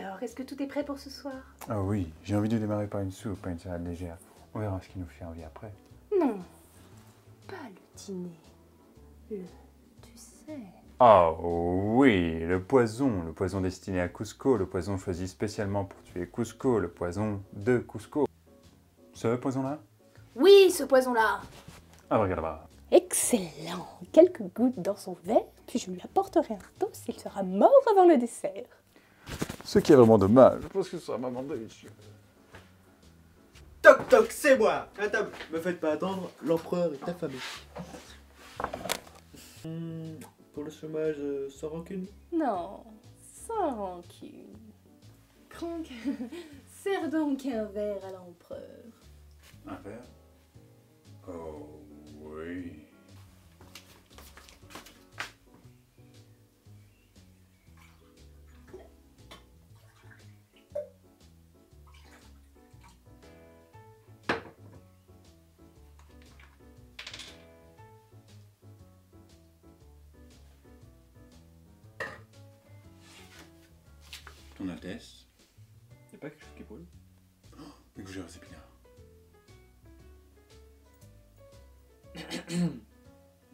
Alors, est-ce que tout est prêt pour ce soir? Ah oui, j'ai envie de démarrer par une soupe, pas une salade légère. On verra ce qui nous fait envie après. Non, pas le dîner. Tu sais... Ah oui, le poison destiné à Cusco, le poison choisi spécialement pour tuer Cusco, le poison de Cusco. Ce poison-là? Oui, ce poison-là! Abracadabra. Excellent! Quelques gouttes dans son verre, puis je lui apporterai un toast et il sera mort avant le dessert. Ce qui est vraiment dommage, parce que ça m'a demandé. Toc toc, c'est moi! À table! Me faites pas attendre, l'empereur est affamé. Pour le chômage, sans rancune? Non, sans rancune. Crank, serre donc un verre à l'empereur. Un verre? Oh oui. Ton Altesse, Y'a pas quelque chose qui brûle? mais que j'ai aux épinards.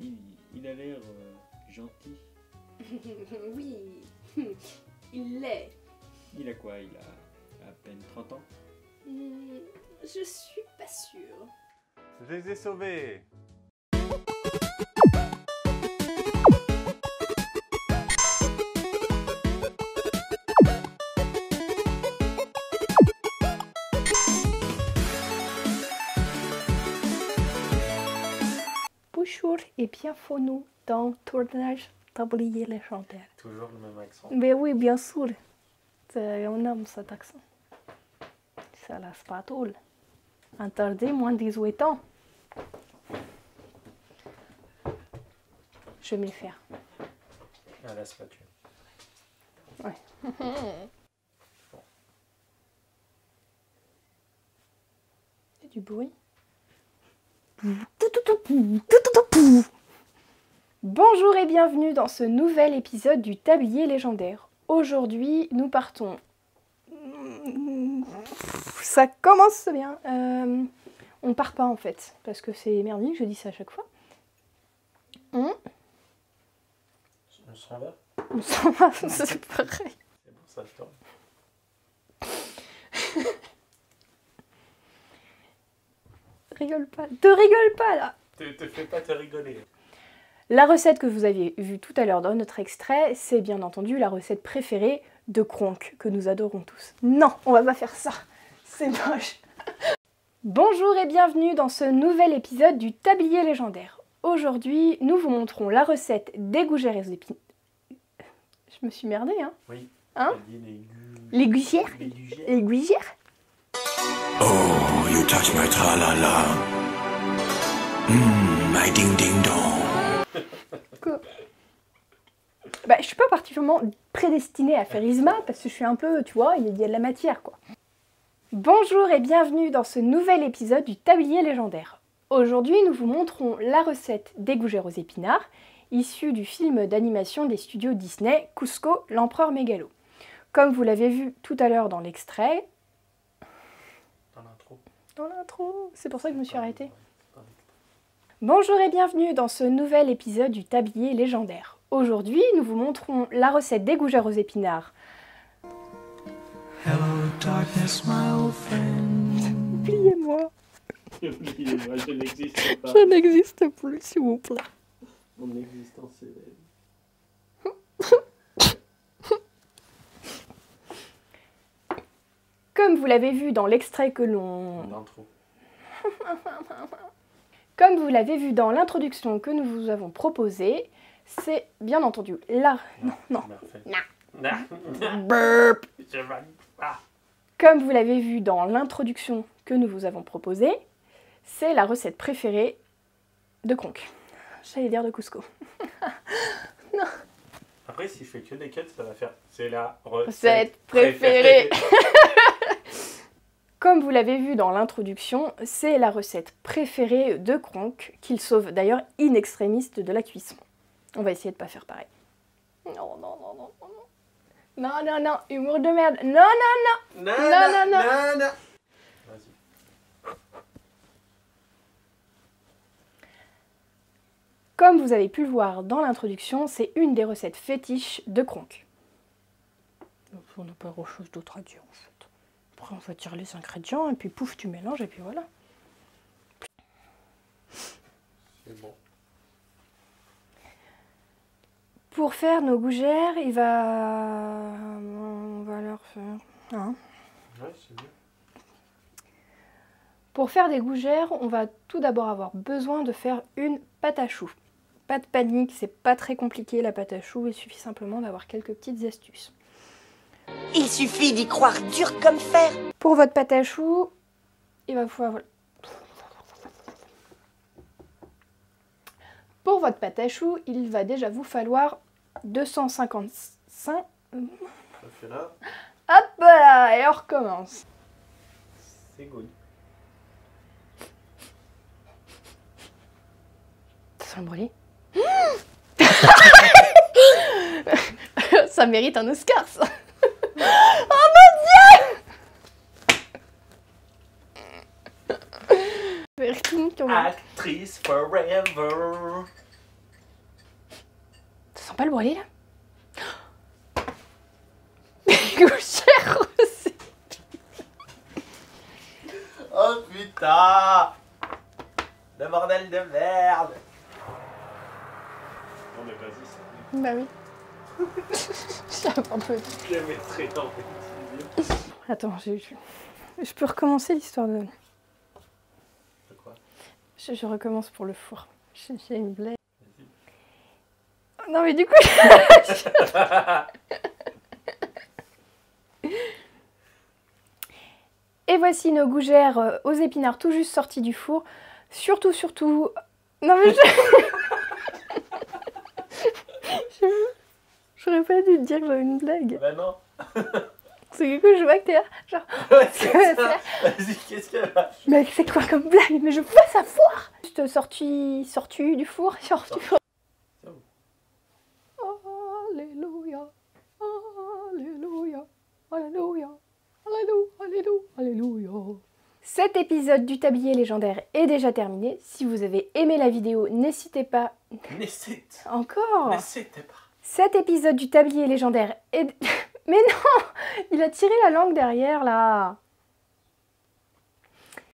Il a l'air gentil. Oui, il l'est. Il a quoi? Il a à peine 30 ans? Je suis pas sûre. Je les ai sauvés. Bonjour et bienvenue dans Tournage Tablier Légendaire. Toujours le même accent. Mais oui, bien sûr. On aime cet accent. C'est la spatule. Interdit moins de 18 ans. Je vais faire. Ah, la spatule. Ouais. Il y a du bruit. Bonjour et bienvenue dans ce nouvel épisode du Tablier Légendaire. Aujourd'hui, nous partons... Ça commence bien. On part pas en fait, parce que c'est merdique, je dis ça à chaque fois. On s'en va? On s'en va, c'est pareil. C'est bon, ça je dors. Rigole pas. Te rigole pas là. Te fais pas te rigoler. La recette que vous aviez vue tout à l'heure dans notre extrait, c'est bien entendu la recette préférée de Kronk, que nous adorons tous. Non, on va pas faire ça. C'est moche. Bonjour et bienvenue dans ce nouvel épisode du Tablier Légendaire. Aujourd'hui, nous vous montrons la recette des gougères et épinards. Je me suis merdée, hein? Oui. Hein? T'as dit Les gougères? les gugères. Les gougères? Oh, you touch my tra-la-la. My ding-ding-dong. Quoi? Bah, je suis pas particulièrement prédestinée à faire Isma parce que je suis un peu, tu vois, il y a de la matière quoi. Bonjour et bienvenue dans ce nouvel épisode du Tablier Légendaire. Aujourd'hui, nous vous montrons la recette des gougères aux épinards, issue du film d'animation des studios Disney, Cusco, l'empereur mégalo. Comme vous l'avez vu tout à l'heure dans l'extrait... Dans l'intro. Dans l'intro, c'est pour ça que je me suis arrêtée. Bonjour et bienvenue dans ce nouvel épisode du Tablier Légendaire. Aujourd'hui, nous vous montrons la recette des gougères aux épinards. Hello, darkness, my old friend. Oubliez-moi, Oubliez-moi, je n'existe pas. je n'existe plus, s'il vous plaît. Mon existence est belle. Comme vous l'avez vu dans l'extrait que l'on... L'intro. Comme vous l'avez vu dans l'introduction que nous vous avons proposée, c'est bien entendu la... Non. Burp. Je valide pas. Comme vous l'avez vu dans l'introduction que nous vous avons proposée, c'est la recette préférée de Kronk. J'allais dire de Cusco. Après, si je fais que des cuts, ça va faire. C'est la Recette préférée. Comme vous l'avez vu dans l'introduction, c'est la recette préférée de Kronk, qu'il sauve d'ailleurs in extremis de la cuisson. On va essayer de pas faire pareil. Non. Non, non, non, humour de merde. Non, non, non. Non, non, non. Vas-y. Comme vous avez pu le voir dans l'introduction, c'est une des recettes fétiches de Kronk. On n'a pas grand chose d'autre à dire en fait. Après on va tirer les ingrédients et puis pouf tu mélanges et puis voilà. C'est bon. Pour faire nos gougères, on va leur faire... Hein. Ouais, c'est bien. Pour faire des gougères, on va tout d'abord avoir besoin de faire une pâte à choux. Pas de panique, c'est pas très compliqué la pâte à choux, il suffit simplement d'avoir quelques petites astuces. Il suffit d'y croire dur comme fer. Pour votre pâte à choux, il va falloir... Pour votre pâte à choux, il va déjà vous falloir 255... Ça fait là. Hop là, et on recommence. C'est good. Ça sent le brûlé. Ça mérite un Oscar, ça. Oh mon Dieu. Actrice forever. Ça sent pas le brûlé, là? Gougère aussi. Oh putain. Le bordel de merde. Non mais vas-y, ça. Bah oui. J'ai un peu... Je mettrai dans le vidéo. Attends, je peux recommencer l'histoire de... De quoi? Je recommence pour le four. J'ai une blague. Non mais du coup... Et voici nos gougères aux épinards tout juste sortis du four. Surtout... Non mais j'aurais pas dû te dire que j'avais une blague. Bah non. C'est du coup je vois que t'es là, genre... Ouais, c'est ça. Vas-y, qu'est-ce qu'elle a? Mais c'est quoi comme blague? Mais je fais ça foire. Juste sorti du four, sorti du four. Alléluia, alléluia, alléluia, alléluia, alléluia, alléluia. Cet épisode du tablier légendaire est déjà terminé. Si vous avez aimé la vidéo, n'hésitez pas... N'hésite. Encore. N'hésitez pas. Cet épisode du tablier légendaire est... Mais non, il a tiré la langue derrière, là.